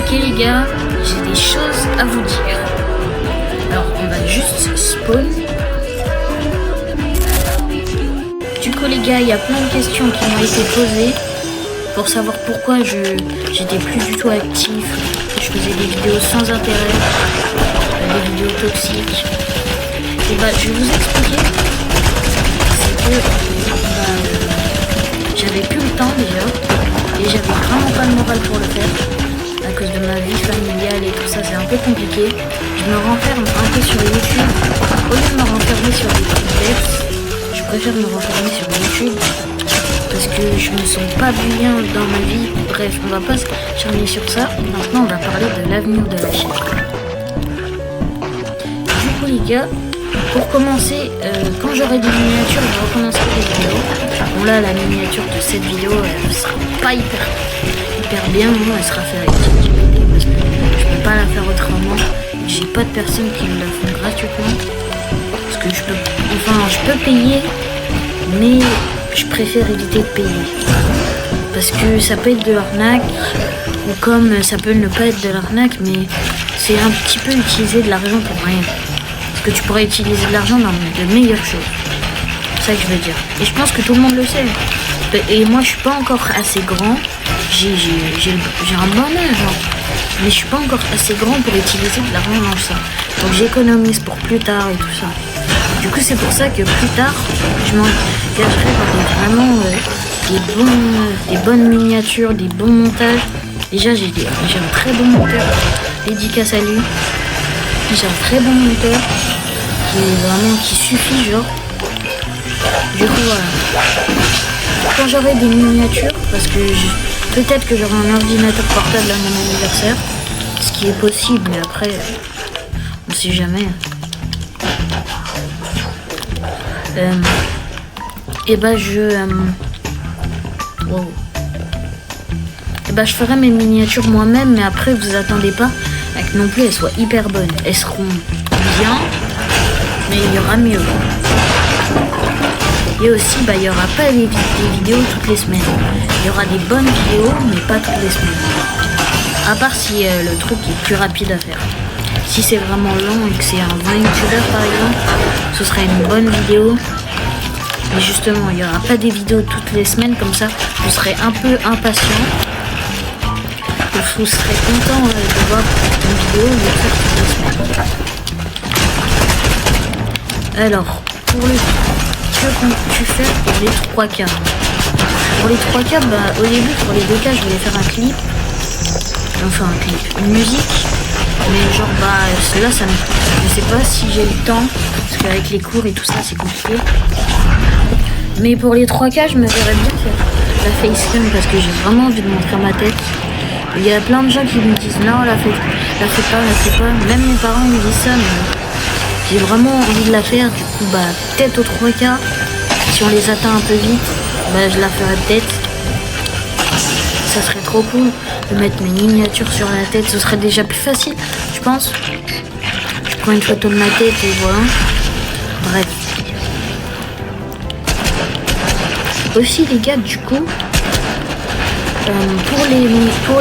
Ok les gars, j'ai des choses à vous dire. Alors on va juste spawn. Du coup les gars, il y a plein de questions qui m'ont été posées pour savoir pourquoi j'étais plus du tout actif. Je faisais des vidéos sans intérêt, des vidéos toxiques. Et bah je vais vous expliquer. C'est que j'avais plus le temps déjà et j'avais vraiment pas le moral pour le faire. À cause de ma vie familiale et tout ça, c'est un peu compliqué. Je me renferme un peu sur YouTube. Au lieu de me renfermer sur des trucs bêtes, je préfère me renfermer sur YouTube parce que je me sens pas bien dans ma vie. Bref, on va pas s'acharner sur ça. Maintenant, on va parler de l'avenir de la chaîne. Du coup, les gars, pour commencer, quand j'aurai des miniatures, je recommencerai les vidéos. Bon là, la miniature de cette vidéo, elle sera pas hyper bien, moi elle sera faite avec ChatGPT parce que je peux pas la faire autrement. J'ai pas de personnes qui me la font gratuitement parce que je peux payer, mais je préfère éviter de payer parce que ça peut être de l'arnaque ou comme ça peut ne pas être de l'arnaque, mais c'est un petit peu utiliser de l'argent pour rien parce que tu pourrais utiliser de l'argent dans de meilleures choses. C'est ça que je veux dire et je pense que tout le monde le sait et moi je suis pas encore assez grand. J'ai un bon âge, hein, mais je suis pas encore assez grand pour utiliser de l'argent dans ça. Donc j'économise pour plus tard et tout ça. Du coup c'est pour ça que plus tard, je m'engagerai par vraiment des bonnes miniatures, des bons montages. Déjà j'ai un très bon monteur, dédicace à lui. J'ai un très bon monteur qui suffit genre. Du coup voilà. Quand j'aurai des miniatures, parce que peut-être que j'aurai un ordinateur portable à mon anniversaire, ce qui est possible, mais après, on sait jamais. Et bah je ferai mes miniatures moi-même, mais après vous attendez pas à que non plus elles soient hyper bonnes. Elles seront bien, mais il y aura mieux. Et aussi, il n'y aura pas des vidéos toutes les semaines. Il y aura des bonnes vidéos, mais pas toutes les semaines. À part si le truc est plus rapide à faire. Si c'est vraiment long et que c'est un 20 youtubeur par exemple, ce serait une bonne vidéo. Mais justement, il n'y aura pas des vidéos toutes les semaines, comme ça, vous serez un peu impatient. Vous serez content de voir une vidéo de faire toutes les semaines. Alors, pour le que comptes-tu faire pour les 3 cas? Pour les 3 cas, au début, pour les 2 cas, je voulais faire un clip. Enfin, un clip. Une musique. Mais genre, là, je sais pas si j'ai le temps. Parce qu'avec les cours et tout ça, c'est compliqué. Mais pour les 3 cas, je me verrais bien faire la facecam parce que j'ai vraiment envie de montrer ma tête. Il y a plein de gens qui me disent non, la fais pas. Même mes parents me disent ça, mais j'ai vraiment envie de la faire. Du coup, peut-être aux 3 cas, si on les atteint un peu vite, je la ferai peut-être. Ça serait trop cool de mettre mes miniatures sur la tête. Ce serait déjà plus facile, je pense. Je prends une photo de ma tête et voilà. Bref. Aussi les gars, du coup, pour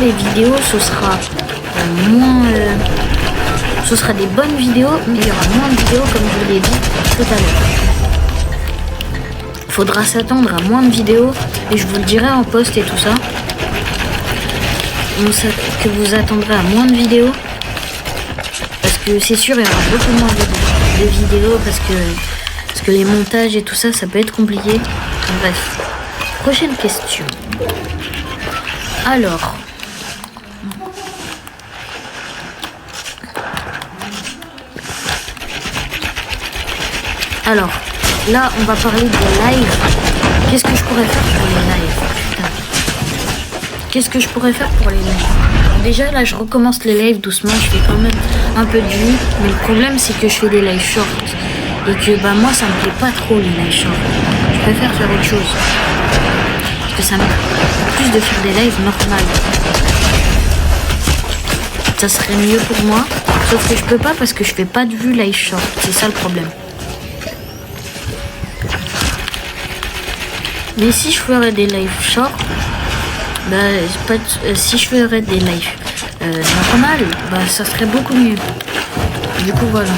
les vidéos, ce sera ce sera des bonnes vidéos, mais il y aura moins de vidéos comme je vous l'ai dit tout à l'heure. Il faudra s'attendre à moins de vidéos et je vous le dirai en post et tout ça. Que vous attendrez à moins de vidéos parce que c'est sûr il y aura beaucoup moins de vidéos parce que les montages et tout ça, ça peut être compliqué. Bref. Prochaine question. Alors. Là, on va parler de live. Qu'est-ce que je pourrais faire pour les lives? Putain. Qu'est-ce que je pourrais faire pour les lives? Déjà, là, je recommence les lives doucement. Je fais quand même un peu de vues. Mais le problème, c'est que je fais des lives short. Et que, moi, ça me plaît pas trop, les lives short. Je préfère faire autre chose. Parce que ça me plaît plus de faire des lives normales. Ça serait mieux pour moi. Sauf que je peux pas parce que je fais pas de vues live short. C'est ça le problème. Mais si je ferais des live short, si je ferais des lives normal, bah ça serait beaucoup mieux. Du coup voilà.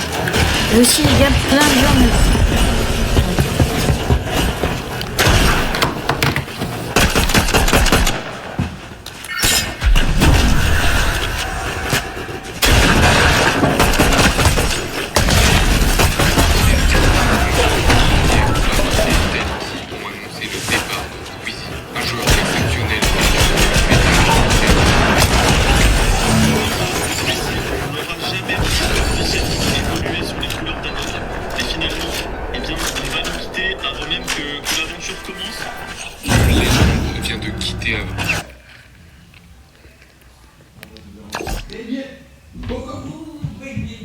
Et aussi il y a plein de gens.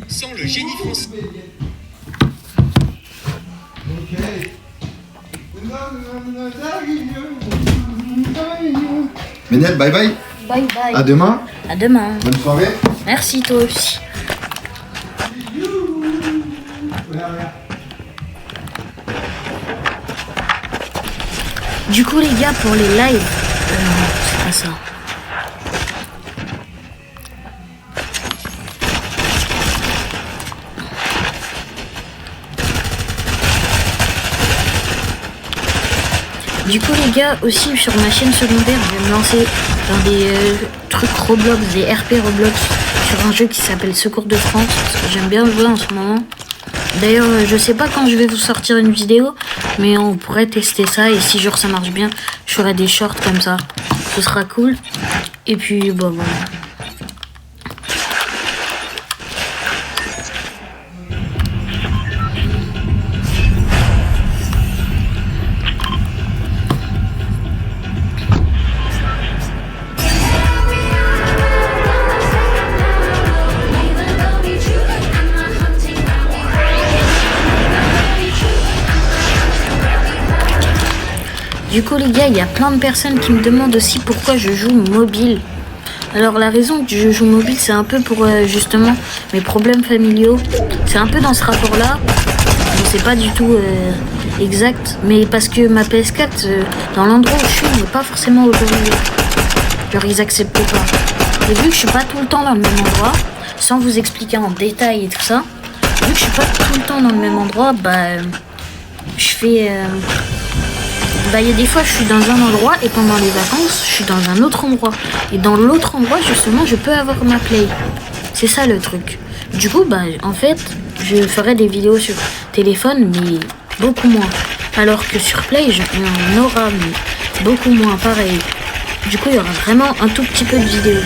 Sans le génie français. Ménel, bye bye. Bye bye. À demain. À demain. Bonne soirée. Merci toi aussi. Du coup les gars, pour les lives, c'est pas ça. Du coup les gars, aussi sur ma chaîne secondaire, je vais me lancer dans des trucs Roblox, des RP Roblox, sur un jeu qui s'appelle Secours de France, parce que j'aime bien jouer en ce moment. D'ailleurs, je sais pas quand je vais vous sortir une vidéo, mais on pourrait tester ça, et si genre ça marche bien, je ferai des shorts comme ça. Ce sera cool. Et puis, bon, voilà. Du coup les gars, il y a plein de personnes qui me demandent aussi pourquoi je joue mobile. Alors la raison que je joue mobile, c'est un peu pour justement mes problèmes familiaux. C'est un peu dans ce rapport-là. Je sais pas du tout exact, mais parce que ma PS4, dans l'endroit où je suis, n'est pas forcément autorisée. Genre ils acceptent pas. Et vu que je suis pas tout le temps dans le même endroit, sans vous expliquer en détail et tout ça, vu que je suis pas tout le temps dans le même endroit, bah je fais... Bah, il y a des fois, je suis dans un endroit et pendant les vacances, je suis dans un autre endroit. Et dans l'autre endroit, justement, je peux avoir ma play. C'est ça le truc. Du coup, bah, en fait, je ferai des vidéos sur téléphone, mais beaucoup moins. Alors que sur play, on aura mais beaucoup moins, pareil. Du coup, il y aura vraiment un tout petit peu de vidéos.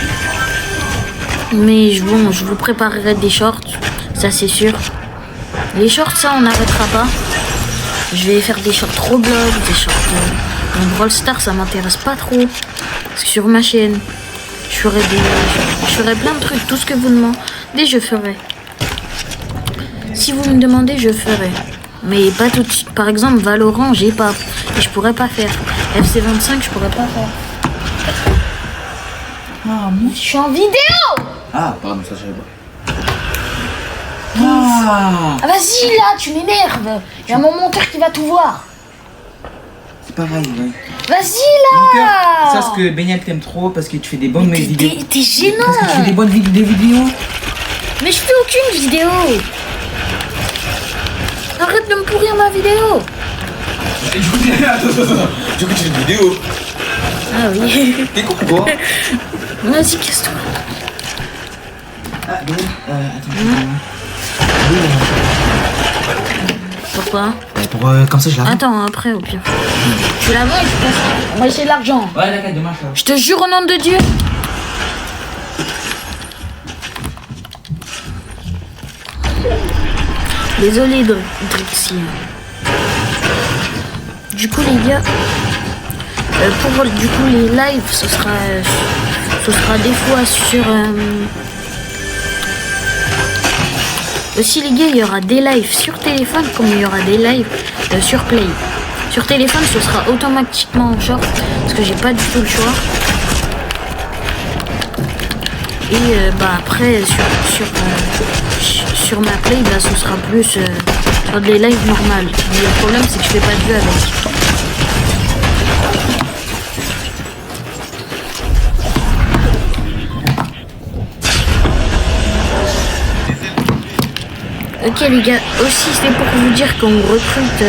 Mais bon, je vous préparerai des shorts, ça c'est sûr. Les shorts, ça, on n'arrêtera pas. Je vais faire des shorts Roblox, des shorts en Brawl Stars, ça m'intéresse pas trop. Parce que sur ma chaîne, je ferai plein de trucs, tout ce que vous demandez, je ferai. Si vous me demandez, je ferai. Mais pas tout de suite. Par exemple, Valorant, j'ai pas. Et je pourrais pas faire. FC25, je pourrais pas faire. Ah, moi, je suis en vidéo! Ah, pardon, ça j'avais pas. Ah, vas-y là, tu m'énerves. Il y a mon monteur qui va tout voir. C'est pareil, ouais. Vas-y là. Ça, ce que Beignet t'aime trop parce que tu fais des bonnes vidéos. T'es gênant. Parce que tu fais des bonnes vidéos. Mais je fais aucune vidéo. Arrête de me pourrir ma vidéo. Attends. Du coup, tu fais une vidéo. Ah oui. T'es con ou quoi? Vas-y, casse-toi. Ah, Beignet, attends. Pourquoi? Pour comme ça, je la vends. Attends, après au pire. Tu la vends et tu passes. On va essayer de l'argent. Ouais, d'accord, demain, ça. Je te jure au nom de Dieu. Désolé Drixie. Du coup les gars, pour du coup les lives, ce sera des fois sur aussi les gars, il y aura des lives sur téléphone comme il y aura des lives sur Play. Sur téléphone, ce sera automatiquement en short parce que j'ai pas du tout le choix. Et bah après sur ma Play, bah, ce sera plus sur des lives normales. Mais le problème c'est que je fais pas de vue avec. Ok les gars, aussi c'est pour vous dire qu'on recrute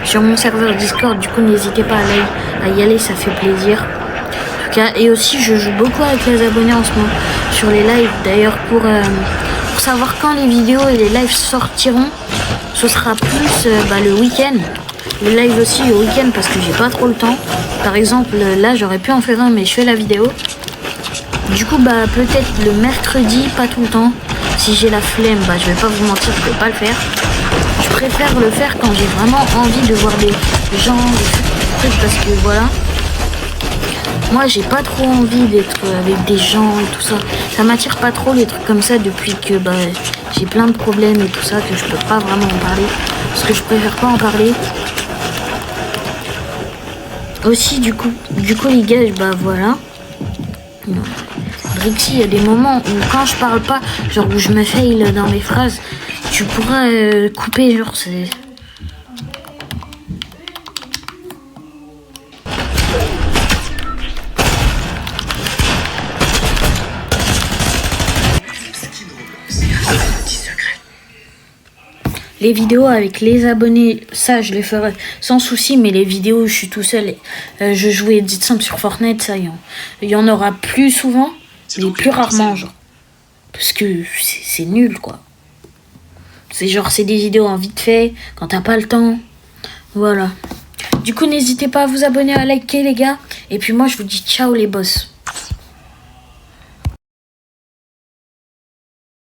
sur mon serveur Discord, du coup n'hésitez pas à y aller, ça fait plaisir. En tout cas, et aussi je joue beaucoup avec les abonnés en ce moment sur les lives. D'ailleurs pour savoir quand les vidéos et les lives sortiront, ce sera plus le week-end. Le live aussi le week-end parce que j'ai pas trop le temps. Par exemple là j'aurais pu en faire un mais je fais la vidéo. Du coup peut-être le mercredi, pas tout le temps. Si j'ai la flemme, je vais pas vous mentir, je vais pas le faire. Je préfère le faire quand j'ai vraiment envie de voir des gens, des trucs, parce que voilà. Moi j'ai pas trop envie d'être avec des gens et tout ça. Ça m'attire pas trop les trucs comme ça depuis que j'ai plein de problèmes et tout ça que je peux pas vraiment en parler. Parce que je préfère pas en parler. Aussi du coup les gars, voilà. Brixie, il y a des moments où quand je parle pas, genre où je me fail dans mes phrases, tu pourras couper, genre c'est... Les vidéos avec les abonnés, ça je les ferai sans souci, mais les vidéos où je suis tout seul, je joue Edit Simple sur Fortnite, ça il y en aura plus souvent, mais plus rarement, genre. Parce que c'est nul, quoi. C'est des vidéos en vite fait, quand t'as pas le temps. Voilà. Du coup, n'hésitez pas à vous abonner, à liker, les gars. Et puis moi, je vous dis ciao, les boss.